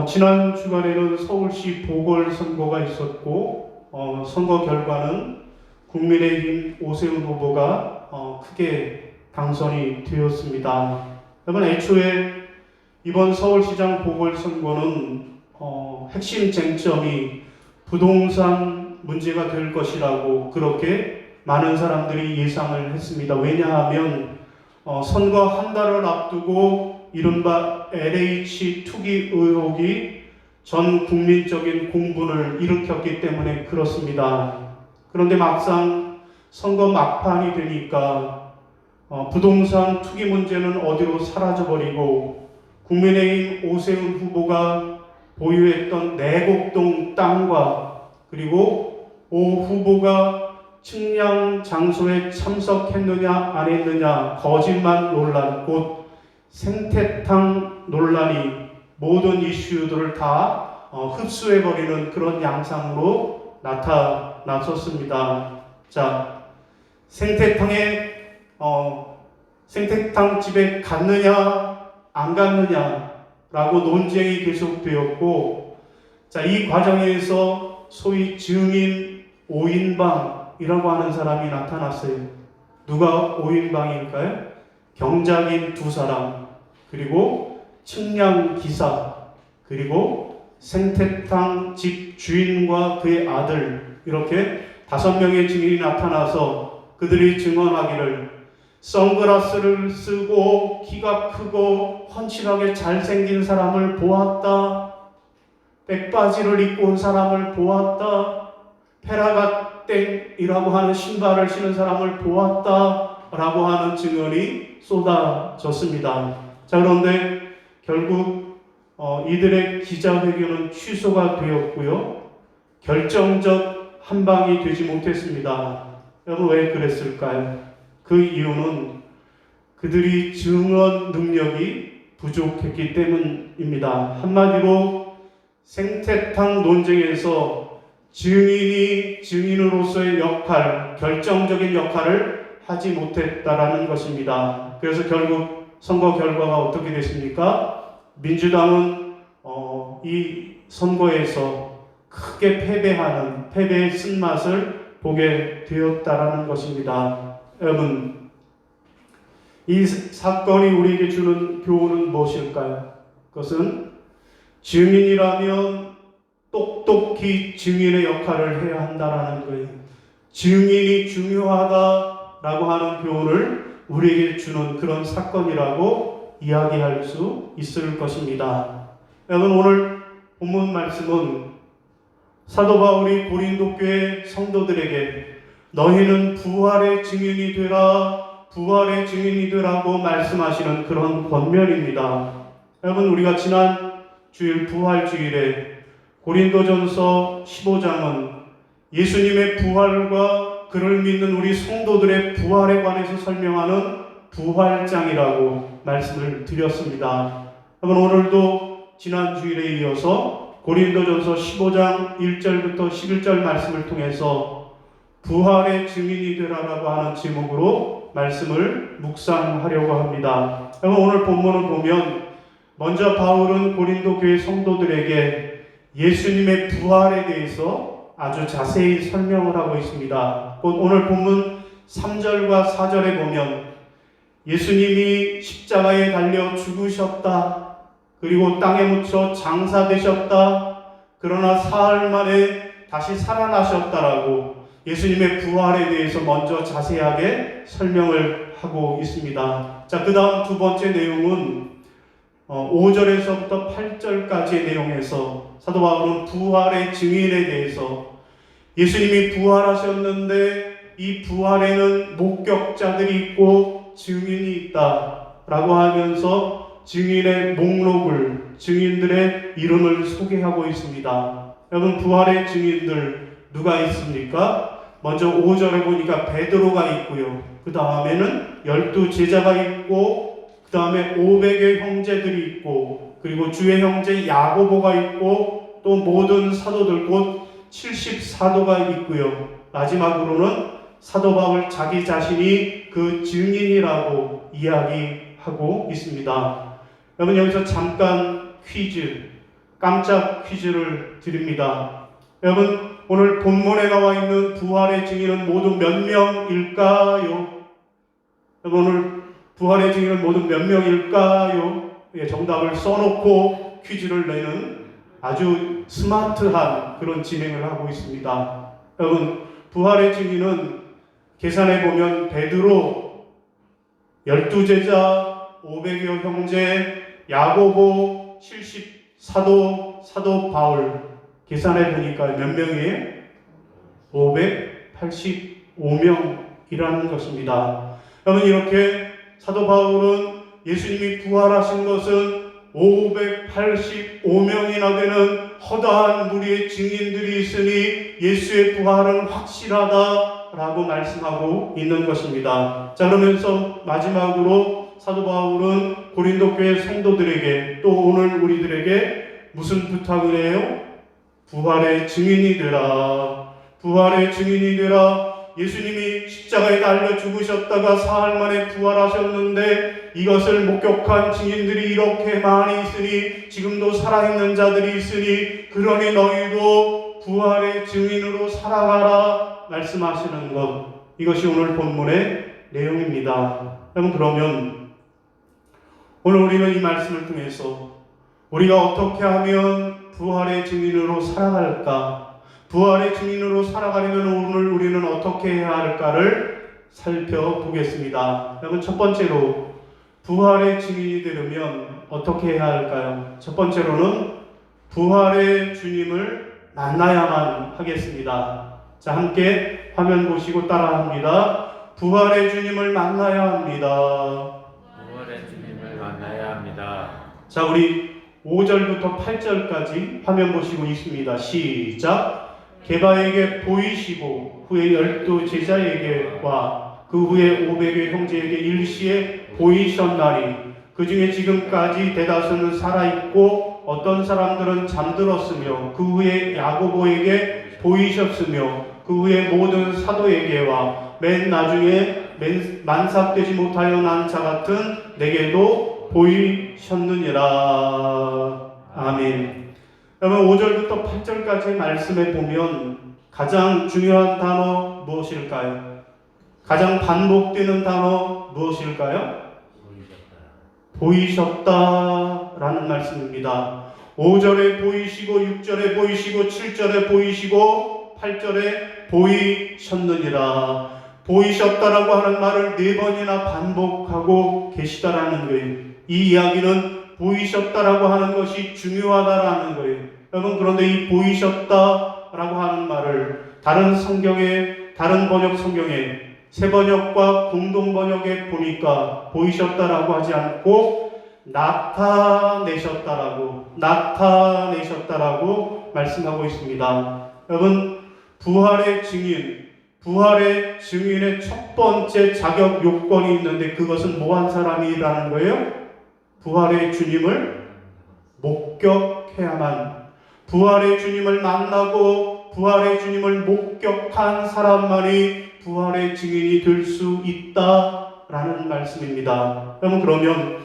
지난 주간에는 서울시 보궐선거가 있었고, 선거 결과는 국민의힘 오세훈 후보가 크게 당선이 되었습니다. 그러면 애초에 이번 서울시장 보궐선거는 핵심 쟁점이 부동산 문제가 될 것이라고 그렇게 많은 사람들이 예상을 했습니다. 왜냐하면 선거 한 달을 앞두고 이른바 LH 투기 의혹이 전 국민적인 공분을 일으켰기 때문에 그렇습니다. 그런데 막상 선거 막판이 되니까 부동산 투기 문제는 어디로 사라져버리고 국민의힘 오세훈 후보가 보유했던 내곡동 땅과 그리고 오 후보가 측량 장소에 참석했느냐 안 했느냐 거짓말 논란, 곧 생태탕 논란이 모든 이슈들을 다 흡수해버리는 그런 양상으로 나타났었습니다. 자, 생태탕 집에 갔느냐 안 갔느냐라고 논쟁이 계속되었고, 자, 이 과정에서 소위 증인 5인방이라고 하는 사람이 나타났어요. 누가 5인방일까요? 경작인 2사람, 그리고 측량 기사, 그리고 생태탕 집 주인과 그의 아들, 이렇게 5명의 증인이 나타나서 그들이 증언하기를 선글라스를 쓰고 키가 크고 훤칠하게 잘생긴 사람을 보았다. 백바지를 입고 온 사람을 보았다. 페라가땡이라고 하는 신발을 신은 사람을 보았다. 라고 하는 증언이 쏟아졌습니다. 자, 그런데 결국 이들의 기자회견은 취소가 되었고요. 결정적 한방이 되지 못했습니다. 여러분, 왜 그랬을까요? 그 이유는 그들이 증언 능력이 부족했기 때문입니다. 한마디로 생태탕 논쟁에서 증인이 증인으로서의 역할, 결정적인 역할을 하지 못했다라는 것입니다. 그래서 결국 선거 결과가 어떻게 됐습니까? 민주당은 이 선거에서 크게 패배의 쓴맛을 보게 되었다라는 것입니다. 여러분, 이 사건이 우리에게 주는 교훈은 무엇일까요? 그것은 증인이라면 똑똑히 증인의 역할을 해야 한다라는 거예요. 증인이 중요하다라고 하는 교훈을 우리에게 주는 그런 사건이라고 이야기할 수 있을 것입니다. 여러분, 오늘 본문 말씀은 사도 바울이 고린도 교회 성도들에게 너희는 부활의 증인이 되라, 부활의 증인이 되라고 말씀하시는 그런 권면입니다. 여러분, 우리가 지난 주일 부활주일에 고린도전서 15장은 예수님의 부활과 그를 믿는 우리 성도들의 부활에 관해서 설명하는 부활장이라고 말씀을 드렸습니다. 여러분, 오늘도 지난 주일에 이어서 고린도전서 15장 1절부터 11절 말씀을 통해서 부활의 증인이 되라라고 하는 제목으로 말씀을 묵상하려고 합니다. 여러분, 오늘 본문을 보면 먼저 바울은 고린도 교회 성도들에게 예수님의 부활에 대해서 아주 자세히 설명을 하고 있습니다. 곧 오늘 본문 3절과 4절에 보면 예수님이 십자가에 달려 죽으셨다. 그리고 땅에 묻혀 장사되셨다. 그러나 사흘 만에 다시 살아나셨다라고 예수님의 부활에 대해서 먼저 자세하게 설명을 하고 있습니다. 자, 그 다음 두 번째 내용은 5절에서부터 8절까지의 내용에서 사도 바울은 부활의 증인에 대해서 예수님이 부활하셨는데 이 부활에는 목격자들이 있고 증인이 있다라고 하면서 증인의 목록을, 증인들의 이름을 소개하고 있습니다. 여러분, 부활의 증인들 누가 있습니까? 먼저 5절에 보니까 베드로가 있고요. 그 다음에는 12 제자가 있고, 그 다음에 500의 형제들이 있고, 그리고 주의 형제 야고보가 있고, 또 모든 사도들 곧 70사도가 있고요. 마지막으로는 사도 바울 자기 자신이 그 증인이라고 이야기하고 있습니다. 여러분, 여기서 잠깐 퀴즈. 깜짝 퀴즈를 드립니다. 여러분, 오늘 본문에 나와 있는 부활의 증인은 모두 몇 명일까요? 여러분, 오늘 부활의 증인은 모두 몇 명일까요? 예, 정답을 써놓고 퀴즈를 내는 아주 스마트한 그런 진행을 하고 있습니다. 여러분, 부활의 증인은 계산해 보면 베드로, 12제자, 500여 형제, 야고보, 70사도, 사도 바울 계산해 보니까 몇 명이에요? 585명이라는 것입니다. 여러분, 이렇게 사도 바울은 예수님이 부활하신 것은 585명이나 되는 허다한 무리의 증인들이 있으니 예수의 부활은 확실하다라고 말씀하고 있는 것입니다. 자, 그러면서 마지막으로 사도 바울은 고린도 교회 성도들에게 또 오늘 우리들에게 무슨 부탁을 해요? 부활의 증인이 되라. 부활의 증인이 되라. 예수님이 십자가에 달려 죽으셨다가 사흘 만에 부활하셨는데 이것을 목격한 증인들이 이렇게 많이 있으니 지금도 살아있는 자들이 있으니 그러니 너희도 부활의 증인으로 살아가라 말씀하시는 것, 이것이 오늘 본문의 내용입니다. 여러분, 그러면 오늘 우리는 이 말씀을 통해서 우리가 어떻게 하면 부활의 증인으로 살아갈까, 부활의 증인으로 살아가려면 오늘 우리는 어떻게 해야 할까를 살펴보겠습니다. 여러분, 첫 번째로 부활의 증인이 되려면 어떻게 해야 할까요? 첫 번째로는 부활의 주님을 만나야만 하겠습니다. 자, 함께 화면 보시고 따라합니다. 부활의 주님을 만나야 합니다. 부활의 주님을 만나야 합니다. 자, 우리 5절부터 8절까지 화면 보시고 있습니다. 시작. 게바에게 보이시고 후에 12제자에게와 그 후에 500의 형제에게 일시에 보이셨나니 그 중에 지금까지 대다수는 살아있고 어떤 사람들은 잠들었으며 그 후에 야고보에게 보이셨으며 그 후에 모든 사도에게와 맨 나중에 만삭되지 못하여 난 자 같은 내게도 보이셨느니라. 아멘. 여러분, 5절부터 8절까지 말씀에 보면 가장 중요한 단어 무엇일까요? 가장 반복되는 단어 무엇일까요? 보이셨다라는 말씀입니다. 5절에 보이시고 6절에 보이시고 7절에 보이시고 8절에 보이셨느니라. 보이셨다라고 하는 말을 4번이나 반복하고 계시다라는 거예요. 이 이야기는 보이셨다라고 하는 것이 중요하다라는 거예요. 여러분, 그런데 이 보이셨다라고 하는 말을 다른 성경에, 다른 번역 성경에 새 번역과 공동 번역에 보니까 보이셨다라고 하지 않고 나타내셨다라고 말씀하고 있습니다. 여러분, 부활의 증인의 첫 번째 자격 요건이 있는데 그것은 뭐한 사람이라는 거예요? 부활의 주님을 목격해야만, 부활의 주님을 만나고 부활의 주님을 목격한 사람만이 부활의 증인이 될 수 있다라는 말씀입니다. 그러면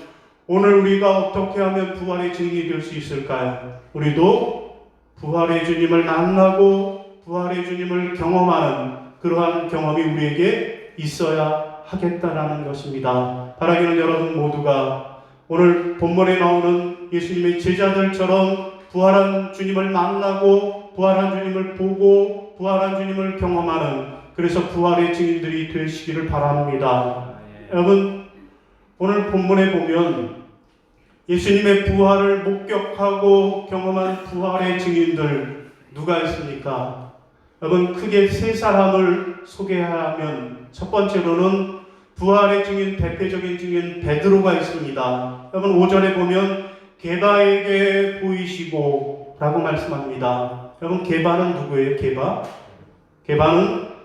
오늘 우리가 어떻게 하면 부활의 증인이 될 수 있을까요? 우리도 부활의 주님을 만나고 부활의 주님을 경험하는 그러한 경험이 우리에게 있어야 하겠다라는 것입니다. 바라기는 여러분 모두가 오늘 본문에 나오는 예수님의 제자들처럼 부활한 주님을 만나고 부활한 주님을 보고 부활한 주님을 경험하는, 그래서 부활의 증인들이 되시기를 바랍니다. 여러분, 오늘 본문에 보면 예수님의 부활을 목격하고 경험한 부활의 증인들 누가 있습니까? 여러분, 크게 3사람을 소개하면 첫 번째로는 부활의 증인, 대표적인 증인 베드로가 있습니다. 여러분, 5절에 보면 게바에게 보이시고 라고 말씀합니다. 여러분, 게바는 누구예요? 게바는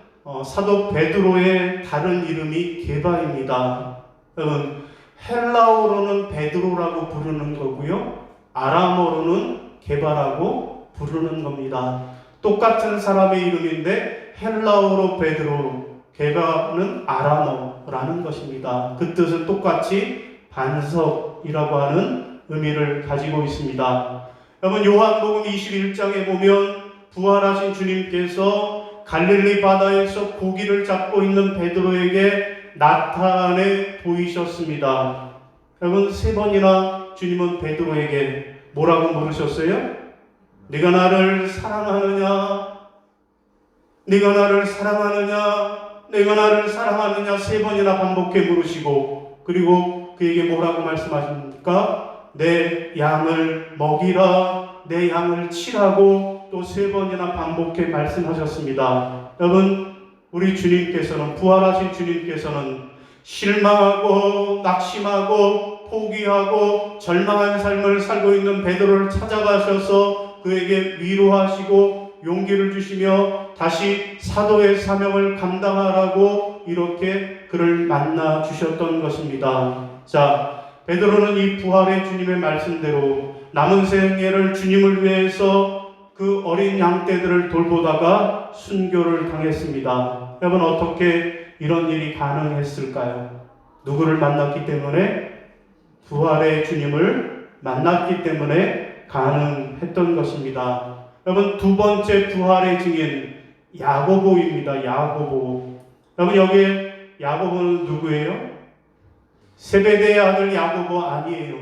사도 베드로의 다른 이름이 게바입니다. 여러분, 헬라어로는 베드로라고 부르는 거고요, 아람어로는 게바라고 부르는 겁니다. 똑같은 사람의 이름인데 헬라어로 베드로, 게바는 아람어라는 것입니다. 그 뜻은 똑같이 반석이라고 하는 의미를 가지고 있습니다. 여러분 요한복음 21장에 보면 부활하신 주님께서 갈릴리 바다에서 고기를 잡고 있는 베드로에게 나타내 보이셨습니다. 여러분 3번이나 주님은 베드로에게 뭐라고 물으셨어요? 네가 나를 사랑하느냐? 네가 나를 사랑하느냐? 내가 나를 사랑하느냐? 3번이나 반복해 물으시고, 그리고 그에게 뭐라고 말씀하십니까? 내 양을 먹이라, 내 양을 치라고 또 3번이나 반복해 말씀하셨습니다. 여러분, 우리 주님께서는, 부활하신 주님께서는 실망하고 낙심하고 포기하고 절망한 삶을 살고 있는 베드로를 찾아가셔서 그에게 위로하시고 용기를 주시며 다시 사도의 사명을 감당하라고 이렇게 그를 만나 주셨던 것입니다. 자, 베드로는 이 부활의 주님의 말씀대로 남은 생애를 주님을 위해서 그 어린 양떼들을 돌보다가 순교를 당했습니다. 여러분, 어떻게 이런 일이 가능했을까요? 누구를 만났기 때문에? 부활의 주님을 만났기 때문에 가능했던 것입니다. 여러분, 두 번째 부활의 증인 야고보입니다. 야고보. 여러분, 여기에 야고보는 누구예요? 세베대의 아들 야고보 아니에요.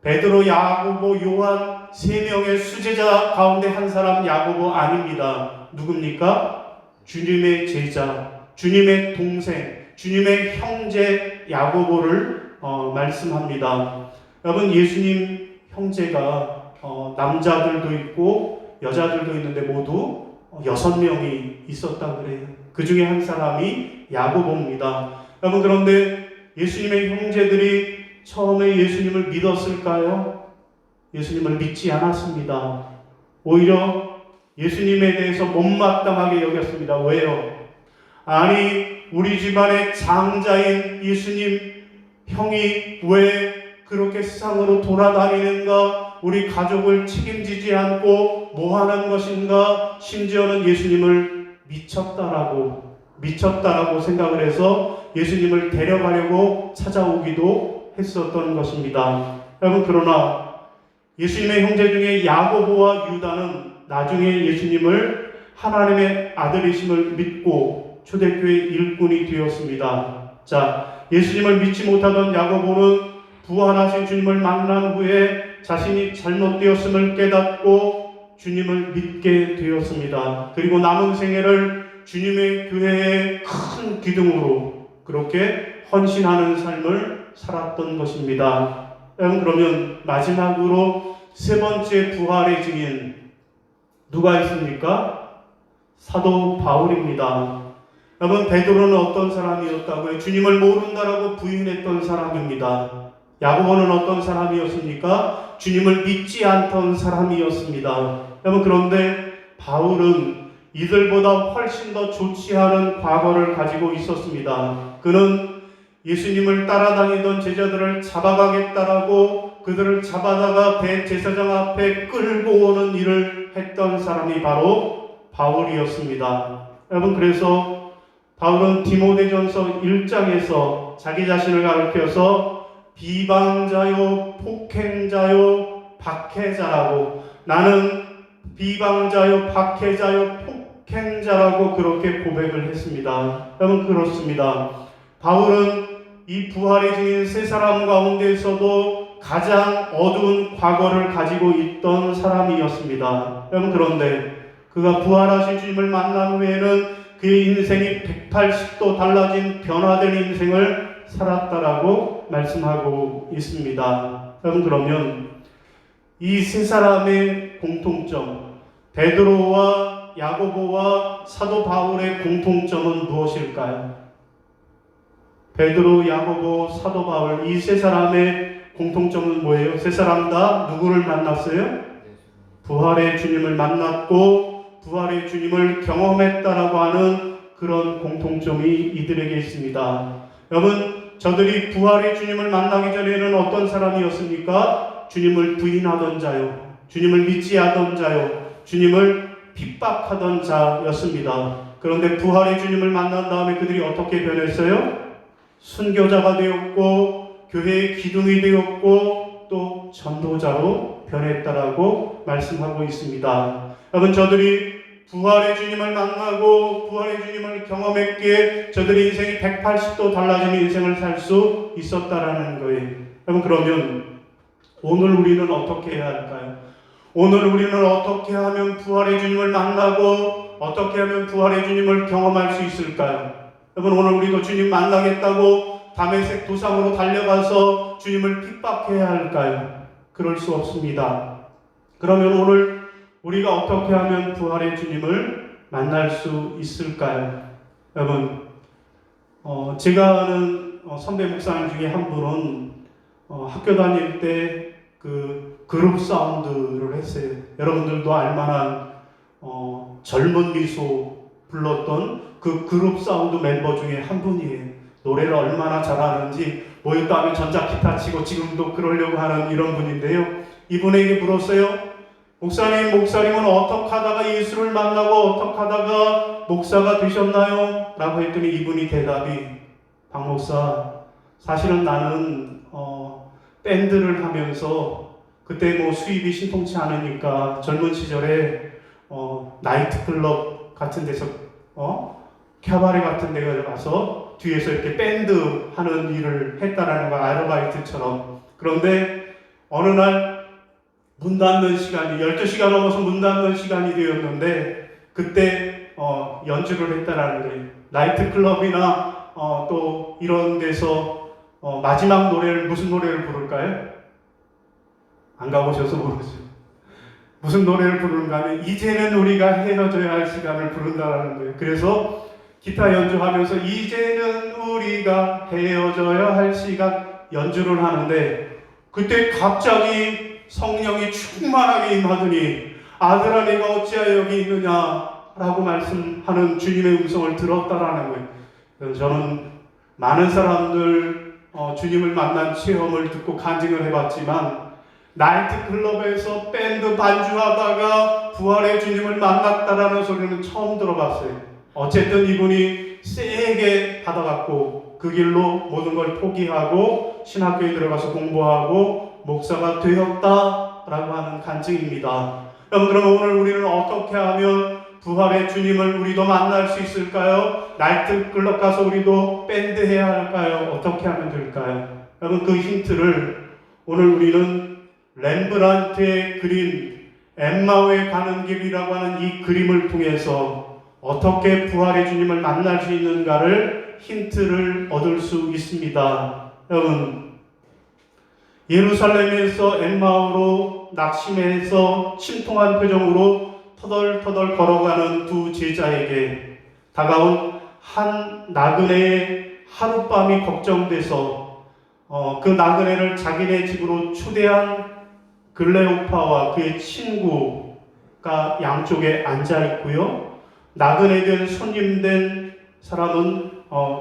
베드로, 야고보, 요한 3명의 수제자 가운데 한 사람 야고보 아닙니다. 누굽니까? 주님의 제자, 주님의 동생, 주님의 형제 야고보를 말씀합니다. 여러분, 예수님 형제가 남자들도 있고 여자들도 있는데 모두 6명이 있었다 그래요. 그 중에 한 사람이 야고보입니다. 여러분, 그런데 예수님의 형제들이 처음에 예수님을 믿었을까요? 예수님을 믿지 않았습니다. 오히려 예수님에 대해서 못마땅하게 여겼습니다. 왜요? 아니, 우리 집안의 장자인 예수님 형이 왜 그렇게 세상으로 돌아다니는가? 우리 가족을 책임지지 않고 뭐 하는 것인가? 심지어는 예수님을 미쳤다라고 생각을 해서 예수님을 데려가려고 찾아오기도 했었던 것입니다. 여러분, 그러나 예수님의 형제 중에 야고보와 유다는 나중에 예수님을 하나님의 아들이심을 믿고 초대교회 일꾼이 되었습니다. 자, 예수님을 믿지 못하던 야고보는 부활하신 주님을 만난 후에 자신이 잘못되었음을 깨닫고 주님을 믿게 되었습니다. 그리고 남은 생애를 주님의 교회의 큰 기둥으로 그렇게 헌신하는 삶을 살았던 것입니다. 여러분, 그러면 마지막으로 3번째 부활의 증인 누가 있습니까? 사도 바울입니다. 여러분, 베드로는 어떤 사람이었다고요? 주님을 모른다라고 부인했던 사람입니다. 야고보는 어떤 사람이었습니까? 주님을 믿지 않던 사람이었습니다. 여러분, 그런데 바울은 이들보다 훨씬 더 좋지 않은 과거를 가지고 있었습니다. 그는 예수님을 따라다니던 제자들을 잡아가겠다라고 그들을 잡아다가 대제사장 앞에 끌고 오는 일을 했던 사람이 바로 바울이었습니다. 여러분, 그래서 바울은 디모데전서 1장에서 자기 자신을 가리켜서 비방자요, 폭행자요, 박해자라고, 나는 비방자요, 박해자요, 폭행자라고 그렇게 고백을 했습니다. 여러분, 그렇습니다. 바울은 이 부활의 증인 3사람 가운데서도 가장 어두운 과거를 가지고 있던 사람이었습니다. 여러분, 그런데 그가 부활하신 주님을 만난 후에는 그의 인생이 180도 달라진 변화된 인생을 살았다라고 말씀하고 있습니다. 여러분, 그러면 이 3사람의 공통점, 베드로와 야고보와 사도 바울의 공통점은 무엇일까요? 베드로, 야고보, 사도 바울, 이 3사람의 공통점은 뭐예요? 3사람 다 누구를 만났어요? 부활의 주님을 만났고 부활의 주님을 경험했다라고 하는 그런 공통점이 이들에게 있습니다. 여러분, 저들이 부활의 주님을 만나기 전에는 어떤 사람이었습니까? 주님을 부인하던 자요, 주님을 믿지 않던 자요, 주님을 핍박하던 자였습니다. 그런데 부활의 주님을 만난 다음에 그들이 어떻게 변했어요? 순교자가 되었고 교회의 기둥이 되었고 또 전도자로 변했다라고 말씀하고 있습니다. 여러분, 저들이 부활의 주님을 만나고 부활의 주님을 경험했기에 저들의 인생이 180도 달라지는 인생을 살 수 있었다라는 거예요. 여러분, 그러면 오늘 우리는 어떻게 해야 할까요? 오늘 우리는 어떻게 하면 부활의 주님을 만나고 어떻게 하면 부활의 주님을 경험할 수 있을까요? 여러분, 오늘 우리도 주님 만나겠다고 다메섹 도상으로 달려가서 주님을 핍박해야 할까요? 그럴 수 없습니다. 그러면 오늘 우리가 어떻게 하면 부활의 주님을 만날 수 있을까요? 여러분, 제가 아는 선배 목사님 중에 한 분은 학교 다닐 때 그 그룹 사운드를 했어요. 여러분들도 알만한 젊은 미소 불렀던 그 그룹 사운드 멤버 중에 한 분이에요. 노래를 얼마나 잘하는지 모였다 하면 전자기타 치고 지금도 그러려고 하는 이런 분인데요. 이분에게 물었어요. 목사님은 어떻게 하다가 예수를 만나고 어떻게 하다가 목사가 되셨나요? 라고 했더니 이분이 대답이, 박 목사, 사실은 나는 밴드를 하면서 그때 뭐 수입이 신통치 않으니까 젊은 시절에 나이트클럽 같은 데서 캬바레 같은 데 가서 뒤에서 이렇게 밴드 하는 일을 했다라는 거, 아르바이트처럼. 그런데 어느 날 문 닫는 시간이 12시가 넘어서 문 닫는 시간이 되었는데 그때 연주를 했다라는 거예요. 나이트클럽이나 또 이런 데서 마지막 노래를 무슨 노래를 부를까요? 안 가보셔서 모르죠. 무슨 노래를 부르는가 하면 이제는 우리가 헤어져야 할 시간을 부른다라는 거예요. 그래서 기타 연주하면서 이제는 우리가 헤어져야 할 시간 연주를 하는데 그때 갑자기 성령이 충만하게 임하더니 아들아 내가 어찌하여 여기 있느냐라고 말씀하는 주님의 음성을 들었다라는 거예요. 그래서 저는 많은 사람들 주님을 만난 체험을 듣고 간증을 해봤지만 나이트클럽에서 밴드 반주하다가 부활의 주님을 만났다라는 소리는 처음 들어봤어요. 어쨌든 이분이 세게 받아갖고 그 길로 모든 걸 포기하고 신학교에 들어가서 공부하고 목사가 되었다라고 하는 간증입니다. 여러분, 그러면 오늘 우리는 어떻게 하면 부활의 주님을 우리도 만날 수 있을까요? 나이트클럽 가서 우리도 밴드 해야 할까요? 어떻게 하면 될까요? 여러분, 그 힌트를 오늘 우리는 렘브란트의 그린 엠마오에 가는 길이라고 하는 이 그림을 통해서 어떻게 부활의 주님을 만날 수 있는가를 힌트를 얻을 수 있습니다. 여러분, 예루살렘에서 엠마오로 낙심해서 침통한 표정으로 터덜터덜 걸어가는 두 제자에게 다가온 한 나그네의 하룻밤이 걱정돼서 그 나그네를 자기네 집으로 초대한 글레오파와 그의 친구가 양쪽에 앉아 있고요. 나그네 된 손님 된 사람은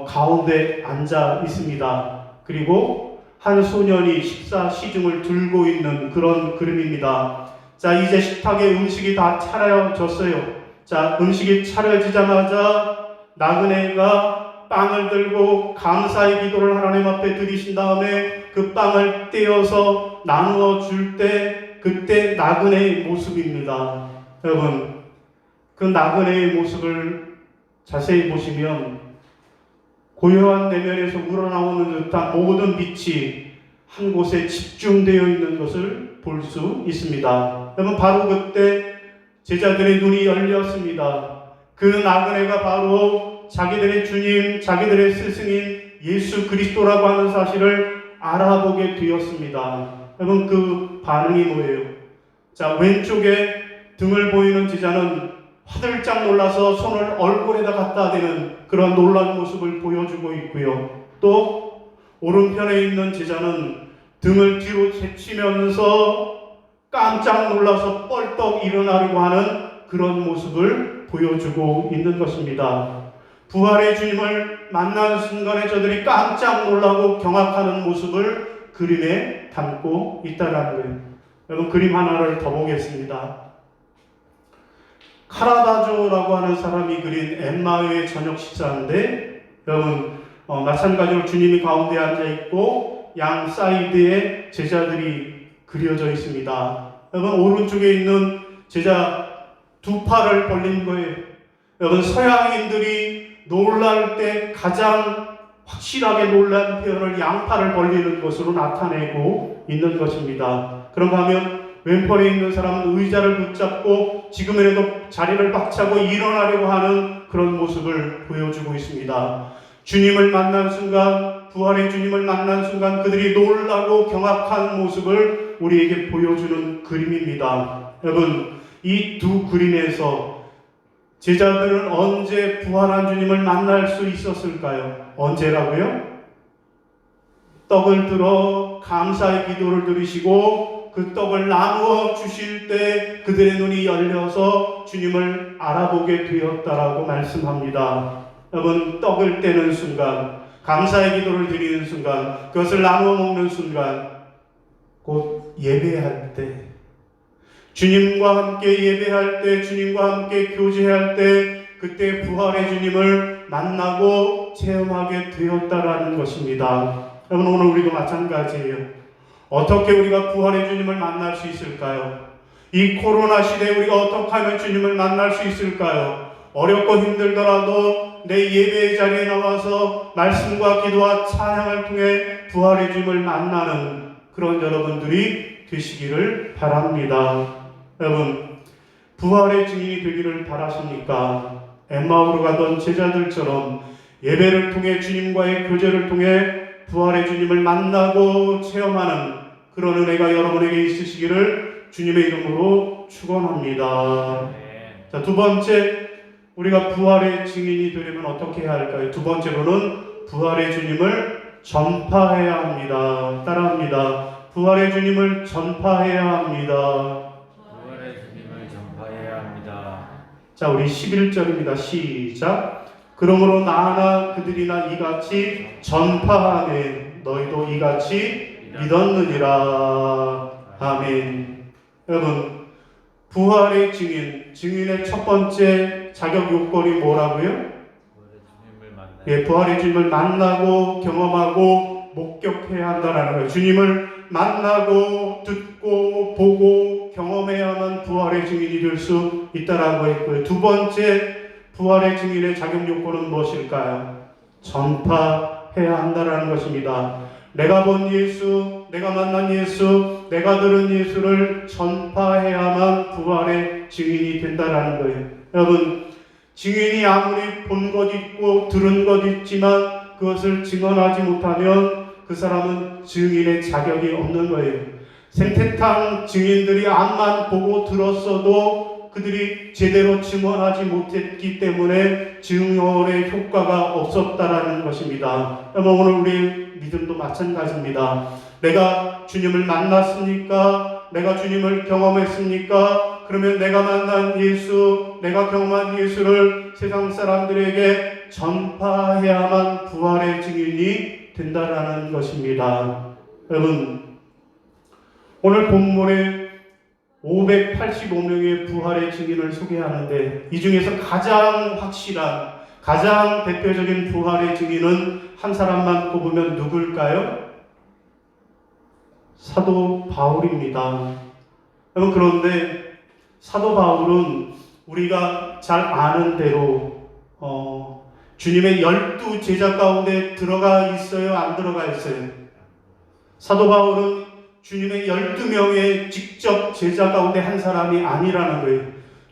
가운데 앉아 있습니다. 그리고 한 소년이 식사 시중을 들고 있는 그런 그림입니다. 자, 이제 식탁에 음식이 다 차려졌어요. 자, 음식이 차려지자마자 나그네가 빵을 들고 감사의 기도를 하나님 앞에 드리신 다음에 그 빵을 떼어서 나누어 줄 때 그때 나그네의 모습입니다. 여러분, 그 나그네의 모습을 자세히 보시면 고요한 내면에서 우러나오는 듯한 모든 빛이 한 곳에 집중되어 있는 것을 볼 수 있습니다. 여러분, 바로 그때 제자들의 눈이 열렸습니다. 그 나그네가 바로 자기들의 주님, 자기들의 스승인 예수 그리스도라고 하는 사실을 알아보게 되었습니다. 여러분, 그 반응이 뭐예요? 자, 왼쪽에 등을 보이는 제자는 화들짝 놀라서 손을 얼굴에다 갖다 대는 그런 놀란 모습을 보여주고 있고요. 또 오른편에 있는 제자는 등을 뒤로 제치면서 깜짝 놀라서 뻘떡 일어나려고 하는 그런 모습을 보여주고 있는 것입니다. 부활의 주님을 만난 순간에 저들이 깜짝 놀라고 경악하는 모습을 그림에 담고 있다는 거예요. 여러분, 그림 하나를 더 보겠습니다. 카라바조라고 하는 사람이 그린 엠마오의 저녁 식사인데, 여러분, 마찬가지로 주님이 가운데 앉아 있고 양 사이드에 제자들이 그려져 있습니다. 여러분 오른쪽에 있는 제자 두 팔을 벌린 거예요. 여러분 서양인들이 놀랄 때 가장 확실하게 놀란 표현을 양팔을 벌리는 것으로 나타내고 있는 것입니다. 그런가 하면 왼팔에 있는 사람은 의자를 붙잡고 지금이라도 자리를 박차고 일어나려고 하는 그런 모습을 보여주고 있습니다. 주님을 만난 순간, 부활의 주님을 만난 순간 그들이 놀라고 경악한 모습을 우리에게 보여주는 그림입니다. 여러분, 이 두 그림에서 제자들은 언제 부활한 주님을 만날 수 있었을까요? 언제라고요? 떡을 들어 감사의 기도를 드리시고 그 떡을 나누어 주실 때 그들의 눈이 열려서 주님을 알아보게 되었다라고 말씀합니다. 여러분, 떡을 떼는 순간, 감사의 기도를 드리는 순간, 그것을 나누어 먹는 순간, 곧 예배할 때, 주님과 함께 예배할 때, 주님과 함께 교제할 때, 그때 부활의 주님을 만나고 체험하게 되었다라는 것입니다. 여러분, 오늘 우리도 마찬가지예요. 어떻게 우리가 부활의 주님을 만날 수 있을까요? 이 코로나 시대에 우리가 어떻게 하면 주님을 만날 수 있을까요? 어렵고 힘들더라도 내 예배의 자리에 나와서 말씀과 기도와 찬양을 통해 부활의 주님을 만나는 그런 여러분들이 되시기를 바랍니다. 여러분, 부활의 증인이 되기를 바라십니까? 엠마오로 가던 제자들처럼 예배를 통해 주님과의 교제를 통해 부활의 주님을 만나고 체험하는 그런 은혜가 여러분에게 있으시기를 주님의 이름으로 축원합니다. 자, 두 번째, 우리가 부활의 증인이 되려면 어떻게 해야 할까요? 두 번째로는 부활의 주님을 전파해야 합니다. 따라합니다. 부활의 주님을 전파해야 합니다. 부활의 주님을 전파해야 합니다. 자, 우리 11절입니다. 시작. 그러므로 나나 그들이나 이같이 전파하되 너희도 이같이 믿었느니라. 아멘. 여러분, 부활의 증인의 첫 번째 자격 요건이 뭐라고요? 부활의 주님을 만나고 경험하고 목격해야 한다는 거예요. 주님을 만나고 듣고 보고 경험해야만 부활의 증인이 될 수 있다라고 했고요. 두 번째 부활의 증인의 자격 요건은 무엇일까요? 전파해야 한다라는 것입니다. 내가 본 예수, 내가 만난 예수, 내가 들은 예수를 전파해야만 부활의 증인이 된다라는 거예요. 여러분, 증인이 아무리 본 것 있고 들은 것 있지만 그것을 증언하지 못하면 그 사람은 증인의 자격이 없는 거예요. 생태탕 증인들이 앞만 보고 들었어도 그들이 제대로 증언하지 못했기 때문에 증언의 효과가 없었다라는 것입니다. 오늘 우리의 믿음도 마찬가지입니다. 내가 주님을 만났습니까? 내가 주님을 경험했습니까? 그러면 내가 만난 예수, 내가 경험한 예수를 세상 사람들에게 전파해야만 부활의 증인이 된다라는 것입니다. 여러분, 오늘 본문에 585명의 부활의 증인을 소개하는데 이 중에서 가장 확실한, 가장 대표적인 부활의 증인은 한 사람만 꼽으면 누굴까요? 사도 바울입니다. 여러분, 그런데 사도 바울은 우리가 잘 아는 대로 주님의 12 제자 가운데 들어가 있어요? 안 들어가 있어요? 사도 바울은 주님의 12명의 직접 제자 가운데 한 사람이 아니라는 거예요.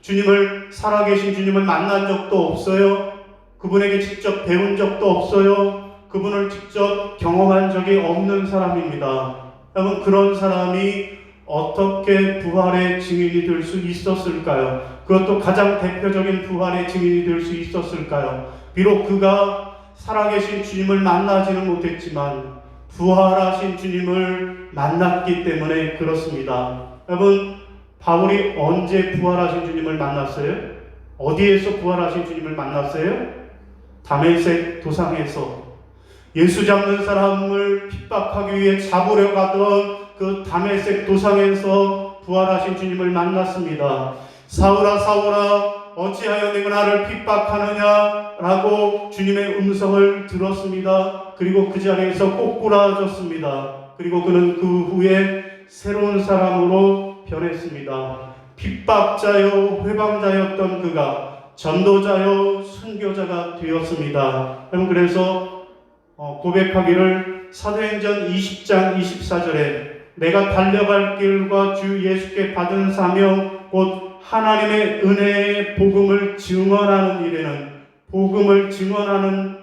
주님을, 살아계신 주님을 만난 적도 없어요. 그분에게 직접 배운 적도 없어요. 그분을 직접 경험한 적이 없는 사람입니다. 여러분, 그런 사람이 어떻게 부활의 증인이 될 수 있었을까요? 그것도 가장 대표적인 부활의 증인이 될 수 있었을까요? 비록 그가 살아계신 주님을 만나지는 못했지만 부활하신 주님을 만났기 때문에 그렇습니다. 여러분, 바울이 언제 부활하신 주님을 만났어요? 어디에서 부활하신 주님을 만났어요? 다메섹 도상에서. 예수 잡는 사람을 핍박하기 위해 잡으려 가던 그 다메섹 도상에서 부활하신 주님을 만났습니다. 사울아 사울아 어찌하여 내가 나를 핍박하느냐 라고 주님의 음성을 들었습니다. 그리고 그 자리에서 꼬꾸라졌습니다. 그리고 그는 그 후에 새로운 사람으로 변했습니다. 핍박자요 회방자였던 그가 전도자요 순교자가 되었습니다. 여러분, 그래서 고백하기를 사도행전 20장 24절에 내가 달려갈 길과 주 예수께 받은 사명 곧 하나님의 은혜의 복음을 증언하는 일에는 복음을 증언하는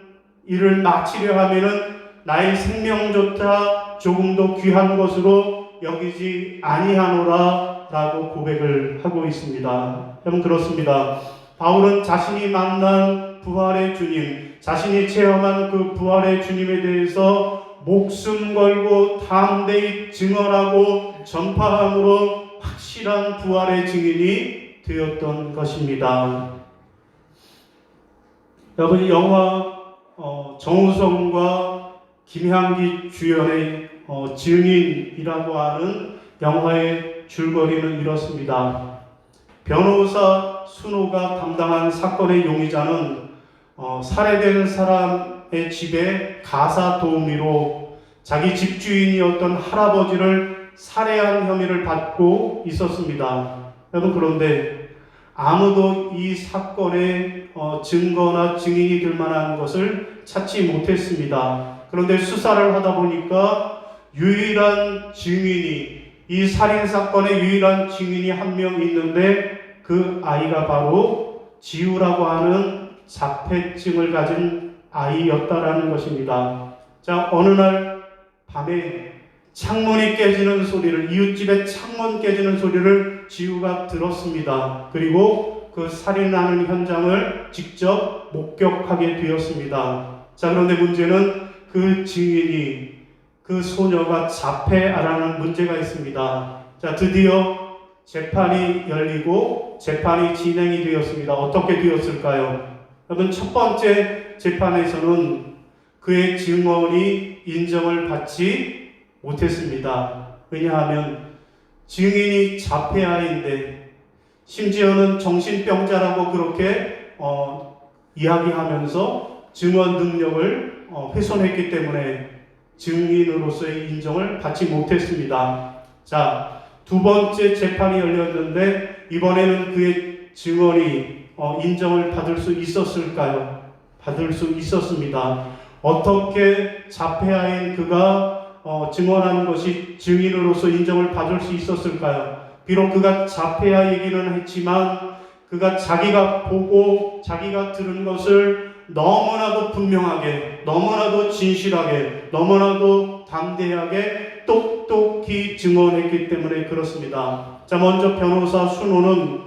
일을 마치려 하면은 나의 생명조차 조금도 귀한 것으로 여기지 아니하노라 라고 고백을 하고 있습니다. 여러분, 그렇습니다. 바울은 자신이 만난 부활의 주님, 자신이 체험한 그 부활의 주님에 대해서 목숨 걸고 담대히 증언하고 전파함으로 확실한 부활의 증인이 되었던 것입니다. 여러분, 영화 정우성과 김향기 주연의 증인이라고 하는 영화의 줄거리는 이렇습니다. 변호사 순호가 담당한 사건의 용의자는 살해된 사람의 집에 가사 도우미로 자기 집주인이었던 할아버지를 살해한 혐의를 받고 있었습니다. 여러분, 그런데 아무도 이 사건의 증거나 증인이 될 만한 것을 찾지 못했습니다. 그런데 수사를 하다 보니까 유일한 증인이, 이 살인사건의 유일한 증인이 한 명 있는데 그 아이가 바로 지우라고 하는 자폐증을 가진 아이였다라는 것입니다. 자, 어느 날 밤에 창문이 깨지는 소리를, 이웃집의 창문 깨지는 소리를 지우가 들었습니다. 그리고 그 살인하는 현장을 직접 목격하게 되었습니다. 자, 그런데 문제는 그 증인이, 그 소녀가 자폐아라는 문제가 있습니다. 자, 드디어 재판이 열리고 재판이 진행이 되었습니다. 어떻게 되었을까요? 여러분, 첫 번째 재판에서는 그의 증언이 인정을 받지 못했습니다. 왜냐하면 증인이 자폐아인데 심지어는 정신병자라고 그렇게 이야기하면서 증언 능력을 훼손했기 때문에 증인으로서의 인정을 받지 못했습니다. 자, 두 번째 재판이 열렸는데 이번에는 그의 증언이 인정을 받을 수 있었을까요? 받을 수 있었습니다. 어떻게 자폐아인 그가 증언하는 것이 증인으로서 인정을 받을 수 있었을까요? 비록 그가 자폐아이기는 했지만 그가 자기가 보고 자기가 들은 것을 너무나도 분명하게, 너무나도 진실하게, 너무나도 담대하게 똑똑히 증언했기 때문에 그렇습니다. 자, 먼저 변호사 순호는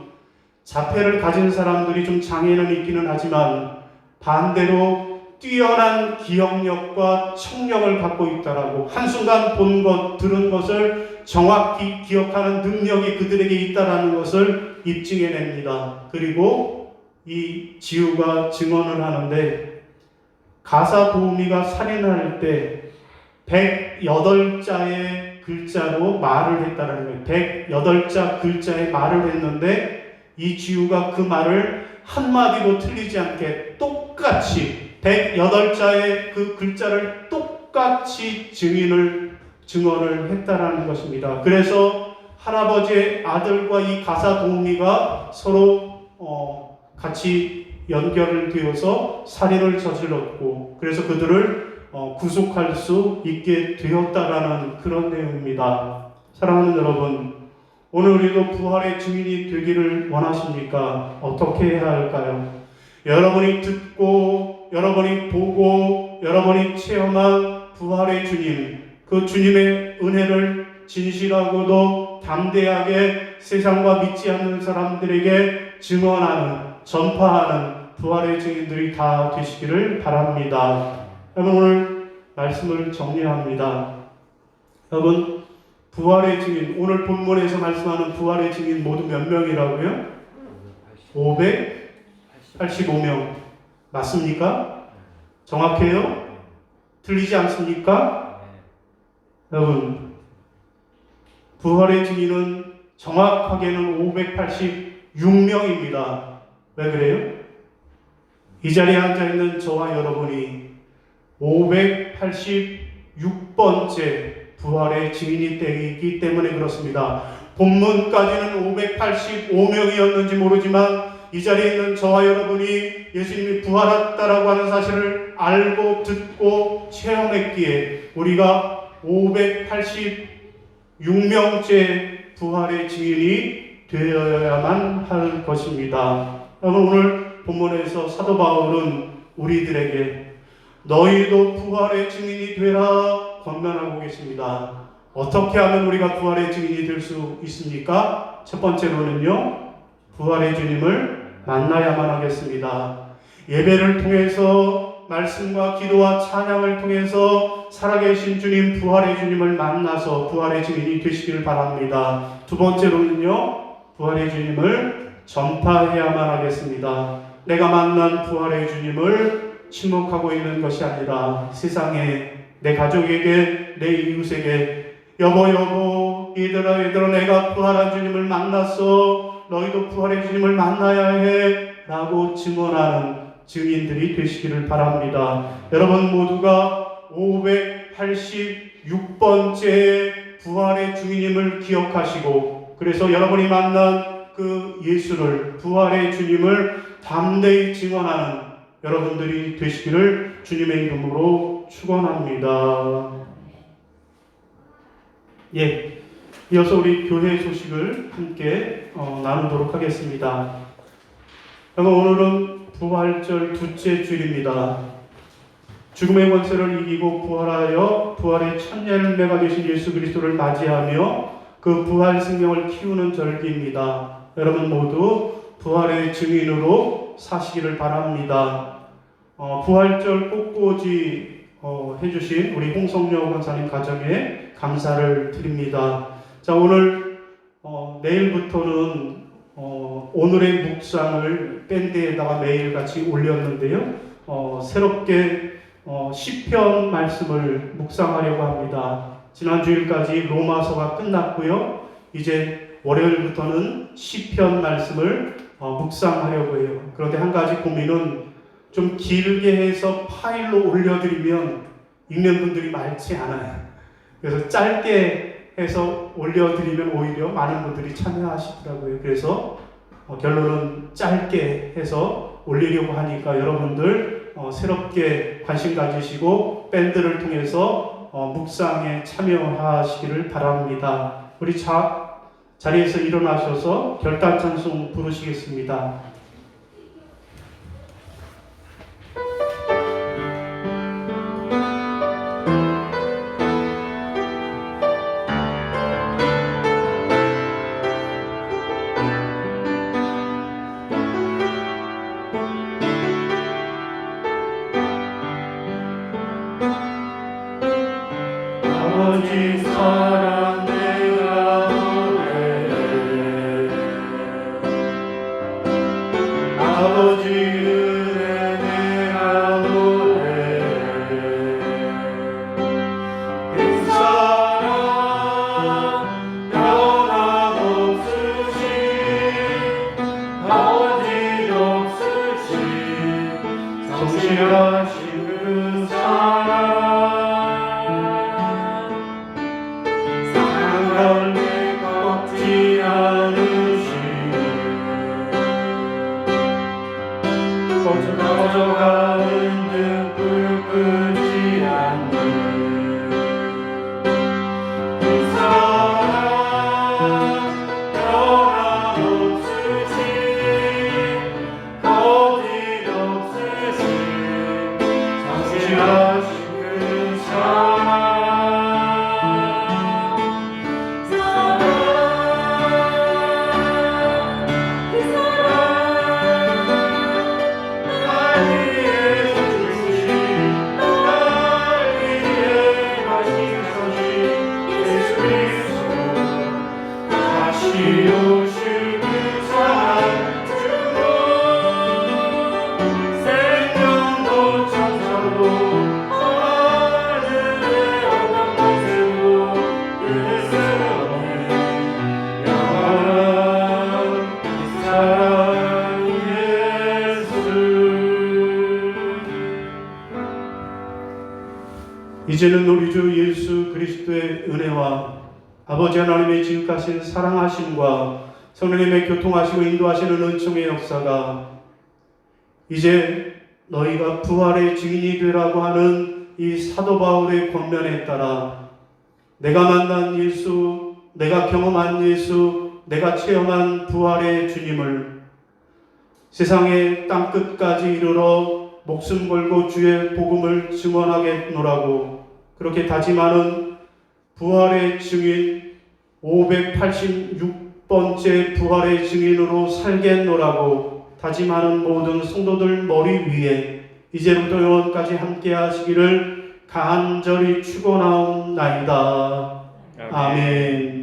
자폐를 가진 사람들이 좀 장애는 있기는 하지만 반대로 뛰어난 기억력과 청력을 갖고 있다라고, 한순간 본 것, 들은 것을 정확히 기억하는 능력이 그들에게 있다라는 것을 입증해냅니다. 그리고 이 지우가 증언을 하는데 가사 도우미가 살인할 때 108자의 글자로 말을 했다라는 거예요. 108자 글자의 말을 했는데 이 지우가 그 말을 한마디도 틀리지 않게 똑같이 108자의 그 글자를 똑같이 증언을 했다라는 것입니다. 그래서 할아버지의 아들과 이 가사 도우미가 서로 같이 연결을 되어서 살인을 저질렀고, 그래서 그들을 구속할 수 있게 되었다라는 그런 내용입니다. 사랑하는 여러분, 오늘 우리도 부활의 증인이 되기를 원하십니까? 어떻게 해야 할까요? 여러분이 듣고, 여러분이 보고, 여러분이 체험한 부활의 주님, 그 주님의 은혜를 진실하고도 담대하게 세상과 믿지 않는 사람들에게 증언하는, 전파하는 부활의 증인들이 다 되시기를 바랍니다. 여러분, 오늘 말씀을 정리합니다. 여러분, 부활의 증인, 오늘 본문에서 말씀하는 부활의 증인 모두 몇 명이라고요? 585명. 맞습니까? 정확해요? 틀리지 않습니까? 여러분, 부활의 증인은 정확하게는 586명입니다. 왜 그래요? 이 자리에 앉아있는 저와 여러분이 586번째 부활의 증인이 되기 때문에 그렇습니다. 본문까지는 585명이었는지 모르지만 이 자리에 있는 저와 여러분이 예수님이 부활했다라고 하는 사실을 알고 듣고 체험했기에 우리가 586명째 부활의 증인이 되어야만 할 것입니다. 여러분, 오늘 본문에서 사도 바울은 우리들에게 너희도 부활의 증인이 되라 권면하고 계십니다. 어떻게 하면 우리가 부활의 증인이 될 수 있습니까? 첫 번째로는요, 부활의 주님을 만나야만 하겠습니다. 예배를 통해서 말씀과 기도와 찬양을 통해서 살아계신 주님, 부활의 주님을 만나서 부활의 증인이 되시기를 바랍니다. 두 번째로는요, 부활의 주님을 전파해야만 하겠습니다. 내가 만난 부활의 주님을 침묵하고 있는 것이 아니라 세상에, 내 가족에게, 내 이웃에게 여보 얘들아 내가 부활한 주님을 만났어, 너희도 부활의 주님을 만나야 해 라고 증언하는 증인들이 되시기를 바랍니다. 여러분 모두가 586번째 부활의 주님을 기억하시고, 그래서 여러분이 만난 그 예수를, 부활의 주님을 담대히 증언하는 여러분들이 되시기를 주님의 이름으로 축원합니다. 예, 이어서 우리 교회 소식을 함께 나누도록 하겠습니다. 여러분, 오늘은 부활절 둘째 주일입니다. 죽음의 권세를 이기고 부활하여 부활의 첫 열매가 되신 예수 그리스도를 맞이하며 그 부활 생명을 키우는 절기입니다. 여러분 모두 부활의 증인으로 사시기를 바랍니다. 부활절 꽃꽂이 해주신 우리 홍성녀 권사님 가정에 감사를 드립니다. 자, 오늘 내일부터는 오늘의 묵상을 밴드에다가 매일같이 올렸는데요. 새롭게 시편 말씀을 묵상하려고 합니다. 지난 주일까지 로마서가 끝났고요. 이제 월요일부터는 시편 말씀을 묵상하려고 해요. 그런데 한 가지 고민은 좀 길게 해서 파일로 올려드리면 읽는 분들이 많지 않아요. 그래서 짧게 해서 올려드리면 오히려 많은 분들이 참여하시더라고요. 그래서 결론은 짧게 해서 올리려고 하니까 여러분들 새롭게 관심 가지시고 밴드를 통해서 묵상에 참여하시기를 바랍니다. 우리 자리에서 일어나셔서 결단 찬송 부르시겠습니다. 아버지 사랑 내가 노래해, 아버지 은혜 내가 노래해, 그 사랑 변함없으신 아버지 없으신 성실하신 그 사랑, 꺼져가는 등불 끄지 않는 그 사랑, 변함없으신 거짓 없으신 성실하신 그 사랑, 오실 그 사랑, 생명도 천사도 하늘의 어떤 곳에도 그새로운 영원한 이 사랑 예수. 이제는 우리 주 예수 그리스도의 은혜와 아버지 하나님의 지극하신 사랑하심과 성령님의 교통하시고 인도하시는 은총의 역사가 이제 너희가 부활의 증인이 되라고 하는 이 사도 바울의 권면에 따라 내가 만난 예수, 내가 경험한 예수, 내가 체험한 부활의 주님을 세상의 땅끝까지 이르러 목숨 걸고 주의 복음을 증언하겠노라고 그렇게 다짐하는 부활의 증인 586번째 부활의 증인으로 살겠노라고 다짐하는 모든 성도들 머리 위에 이제부터 영원까지 함께 하시기를 간절히 축원하옵나이다. 아멘.